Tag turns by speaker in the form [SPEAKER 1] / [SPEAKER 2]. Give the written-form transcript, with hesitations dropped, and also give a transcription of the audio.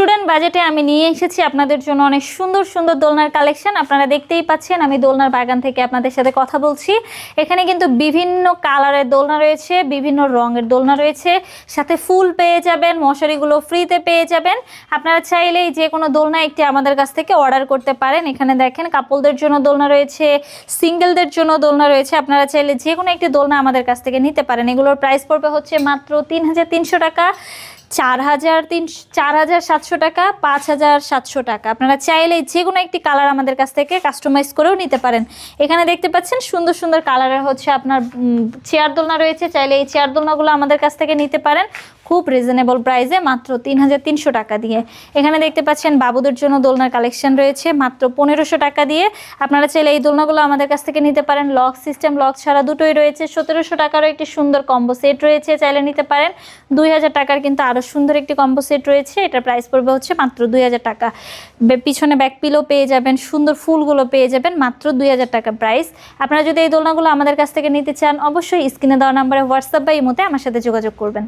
[SPEAKER 1] Student বাজেটে আমি নিয়ে এসেছি আপনাদের জন্য অনেক সুন্দর সুন্দর দোলনার কালেকশন। আপনারা দেখতেই পাচ্ছেন আমি দোলনার বাগান থেকে আপনাদের সাথে কথা বলছি। এখানে কিন্তু বিভিন্ন কালারের দোলনা রয়েছে, বিভিন্ন রঙের দোলনা রয়েছে, সাথে ফুল পেয়ে যাবেন, মশারিগুলো ফ্রিতে পেয়ে যাবেন। আপনারা চাইলেই যে কোনো দোলনা একটি আমাদের কাছ থেকে অর্ডার করতে পারেন। এখানে দেখেন কাপলদের জন্য দোলনা রয়েছে, সিঙ্গেলদের জন্য দোলনা রয়েছে। আপনারা চাইলে যে কোনো একটি দোলনা আমাদের কাছ থেকে নিতে পারেন। এগুলোর প্রাইস পড়বে হচ্ছে মাত্র ৩৩০০ টাকা, ৪,৭০০ টাকা, ৫,৭০০ টাকা। আপনারা চাইলে যে কোনো একটি কালার আমাদের কাছ থেকে কাস্টমাইজ করেও নিতে পারেন। এখানে দেখতে পাচ্ছেন সুন্দর সুন্দর কালারের হচ্ছে আপনার চেয়ার দোলনা রয়েছে। চাইলে এই চেয়ার দোলনাগুলো আমাদের কাছ থেকে নিতে পারেন খুব রিজনেবল প্রাইসে, মাত্র ৩৩০০ টাকা দিয়ে। এখানে দেখতে পাচ্ছেন বাবুদের জন্য দোলনার কালেকশন রয়েছে মাত্র ১৫০০ টাকা দিয়ে। আপনারা চাইলে এই দোলনাগুলো আমাদের কাছ থেকে নিতে পারেন। লক সিস্টেম, লক ছাড়া দুটোই রয়েছে। ১৭০০ টাকারও একটি সুন্দর কম্বো সেট রয়েছে, চাইলে নিতে পারেন। ২০০০ টাকার কিন্তু আরও সুন্দর একটি কম্বো সেট রয়েছে, এটার প্রাইস পড়বে হচ্ছে মাত্র ২০০০ টাকা। পিছনে ব্যাক পিলো পেয়ে যাবেন, সুন্দর ফুলগুলো পেয়ে যাবেন, মাত্র ২০০০ টাকা প্রাইস। আপনারা যদি এই দোলনাগুলো আমাদের কাছ থেকে নিতে চান অবশ্যই স্ক্রিনে দেওয়া নাম্বারে হোয়াটসঅ্যাপ বা ইমোতে আমার সাথে যোগাযোগ করবেন।